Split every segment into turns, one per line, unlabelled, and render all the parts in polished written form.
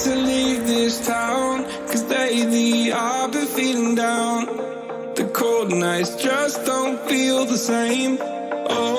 to leave this town, 'cause lately I've been feeling down. The cold nights just don't feel the same. Oh,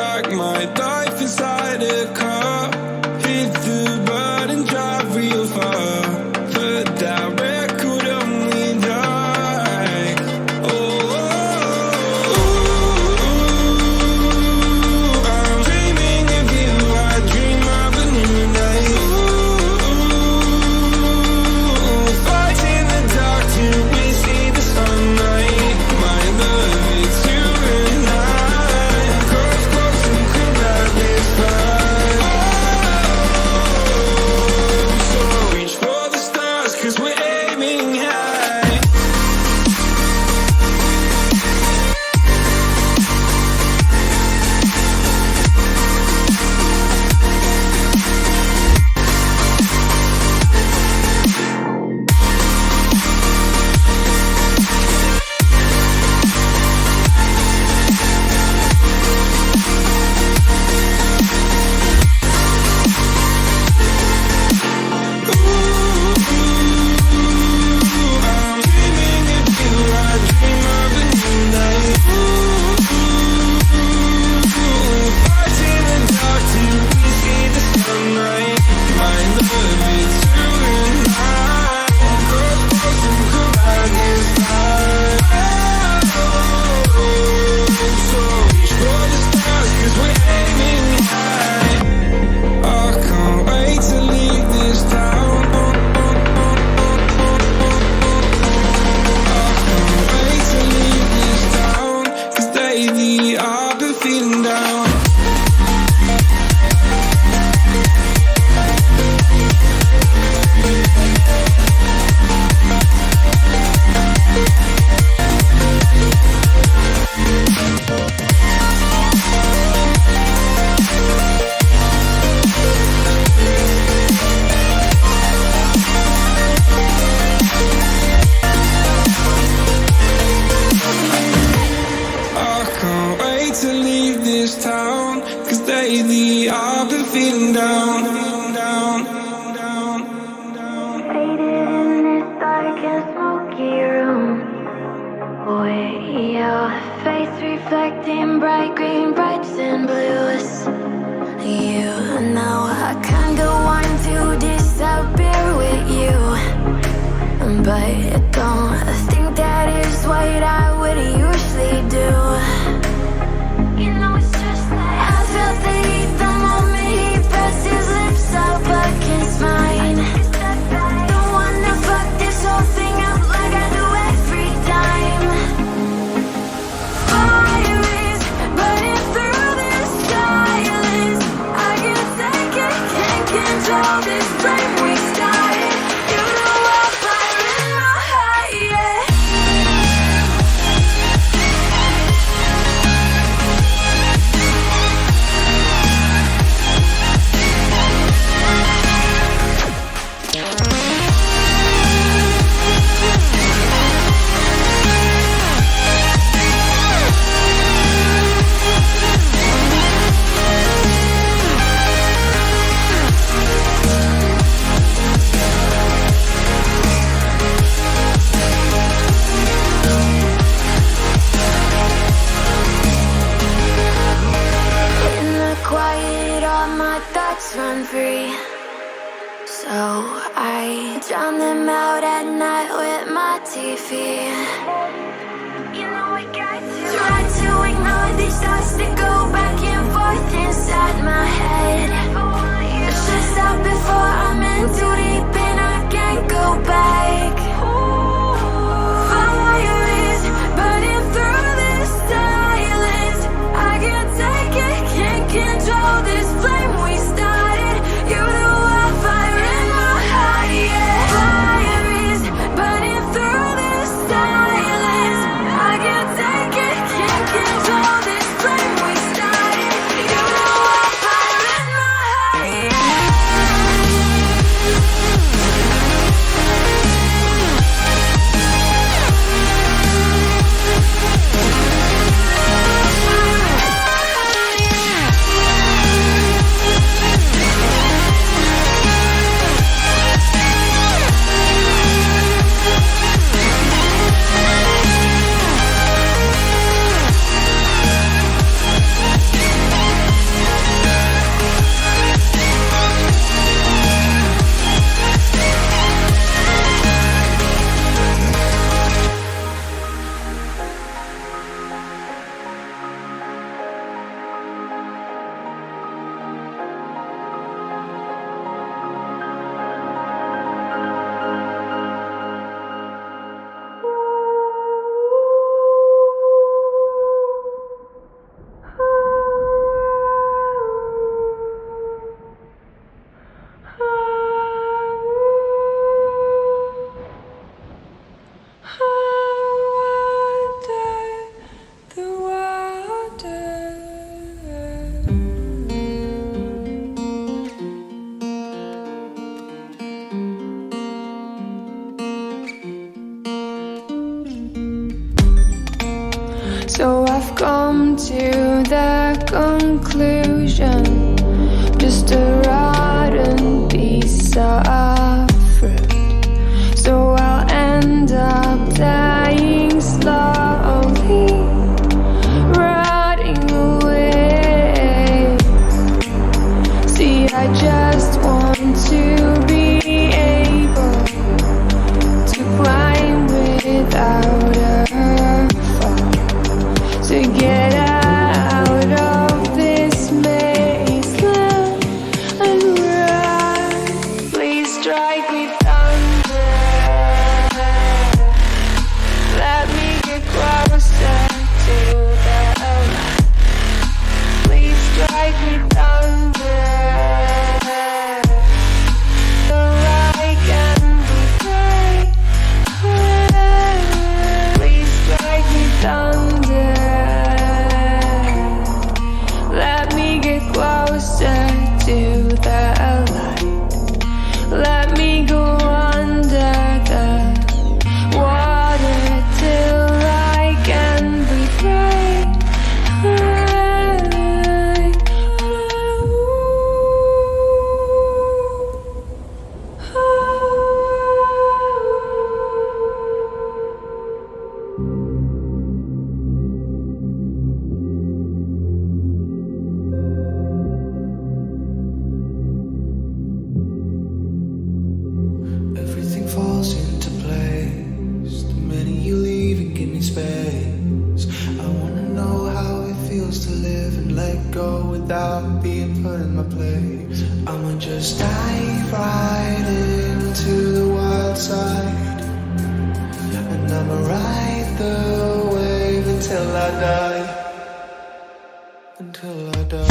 like my life inside a car. Hit the button, drive real far. Put that record on me like, oh, I'm dreaming of you. I dream of a new day. Fight in the dark till we see the sunlight. My love, it's you and I. Close, close, and come back this time. So reach for the stars, 'cause we're aiming high. I'm dreaming of you. I dream of a new day. Fight in the dark till we see the sunlight. My love, it's you and I. Close, close, and come back this time. So reach for the stars, 'cause we're aiming high. I can't wait to leave this town. Wait to leave this town, 'cause lately I've been feeling down. I can't wait to leave this town, 'cause lately I've been feeling down, down, down, down.
Faded in this dark and smoky room, with your face reflecting bright green, brights and blues. You know I kinda want to disappear with you, but I don't think that is what I would usually do. You know it's just like I felt the heat the moment he pressed his lips up against mine. Don't wanna fuck this whole thing up like I do every time. Fire is burning through this silence. I can't take it, can't control this flame we started. You know I'm fire in my heart, yeah. In the quiet, all my thoughts run free. So I drown them out at night with my TV. You know I got to try to ignore these thoughts that go back and forth inside my head. It's just out before I'm in too deep and I can't go back. Fire is burning through this silence. I can't take it, can't control this flame we started. You know I'm fire in my heart, yeah. Fire is burning through this silence. So I've come to the conclusion, just a rotten piece of fruit. So I'll end up dying slowly, rotting away. See, I just want to be able to climb without a fall, to get out of this mazeland and run. Please strike me thunder, let me get closer to the light. Please strike me thunder, so I can be free. Please strike me thunder, let me get closer to the light. Let me go under the water till I can be free.
Everything falls into place the minute you leave and give me space. I wanna know how it feels to live and let go without being put in my place. I'ma just dive right into the wild side, and I'ma ride the wave until I die. Until I die.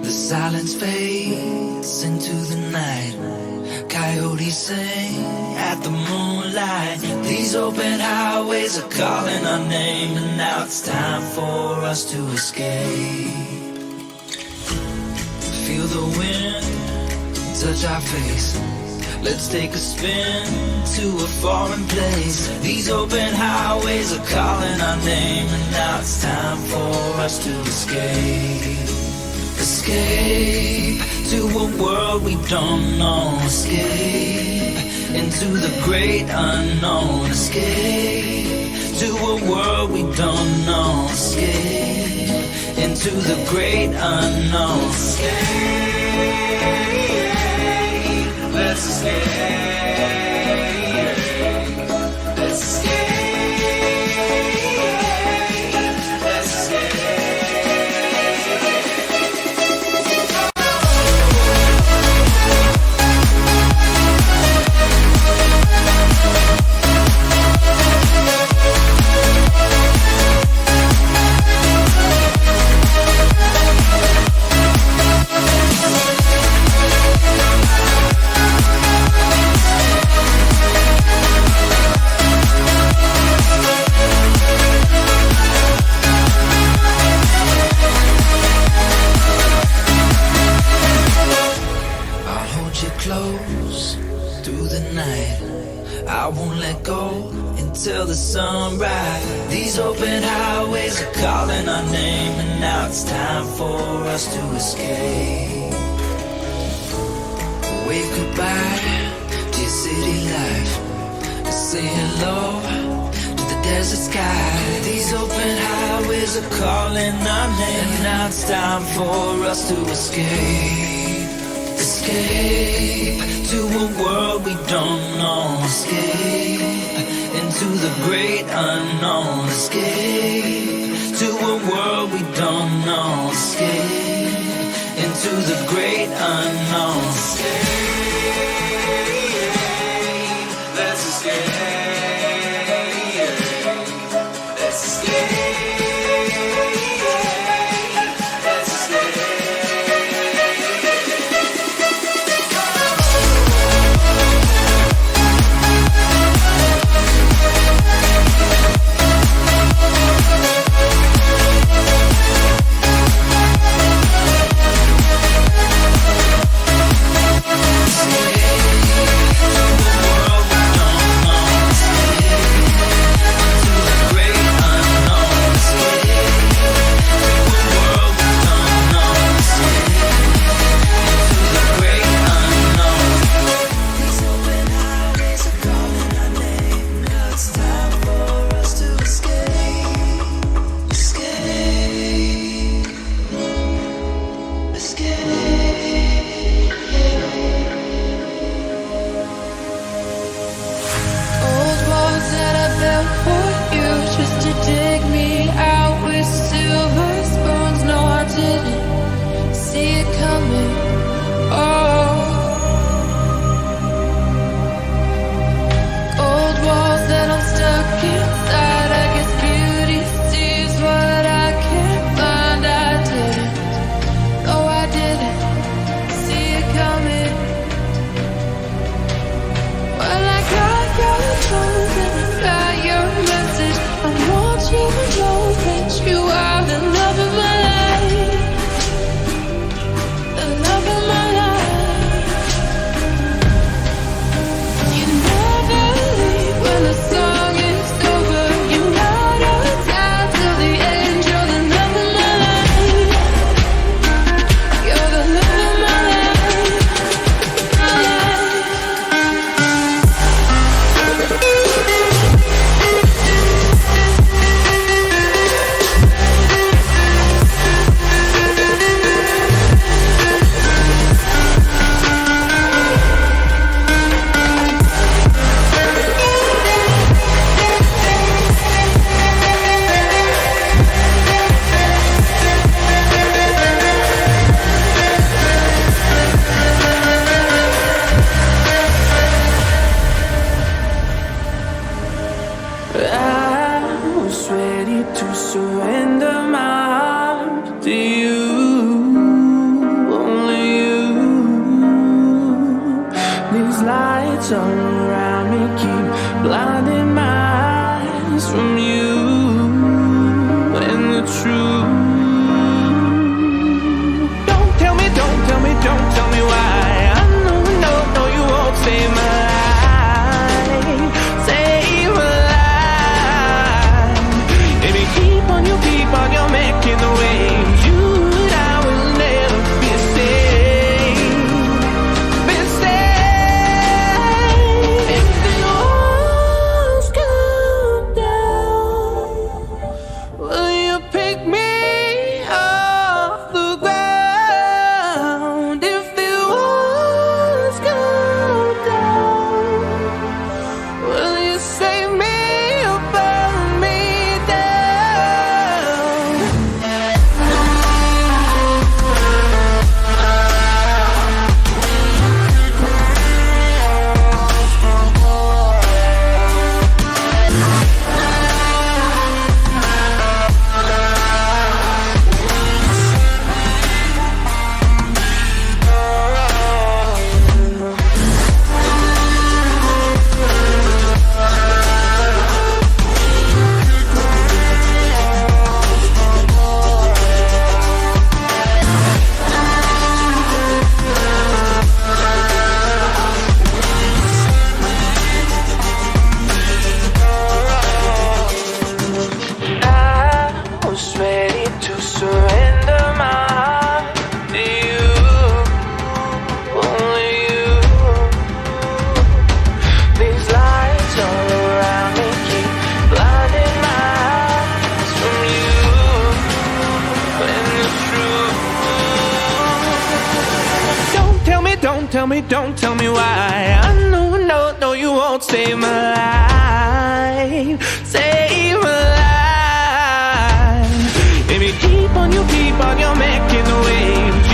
The silence fades into the night. Coyotes sing at the moonlight. These open highways are calling our name, and now it's time for us to escape. Feel the wind touch our face. Let's take a spin to a foreign place. These open highways are calling our name, and now it's time for us to escape. Escape to a world we don't know. Escape into the great unknown. Escape to a world we don't know. Escape into the great unknown. Escape, let's escape. Let's escape. Close through the night, I won't let go until the sunrise. These open highways are calling our name, and now it's time for us to escape. Wave goodbye to your city life, and say hello to the desert sky. These open highways are calling our name, and now it's time for us to escape. Escape to a world we don't know. Escape into the great unknown. Escape to a world we don't know. Escape into the great unknown. Let's escape. Let's escape. Let's escape.
Don't tell me why. I know, no, you won't save my life. Save my life. If you keep on, you're making the waves.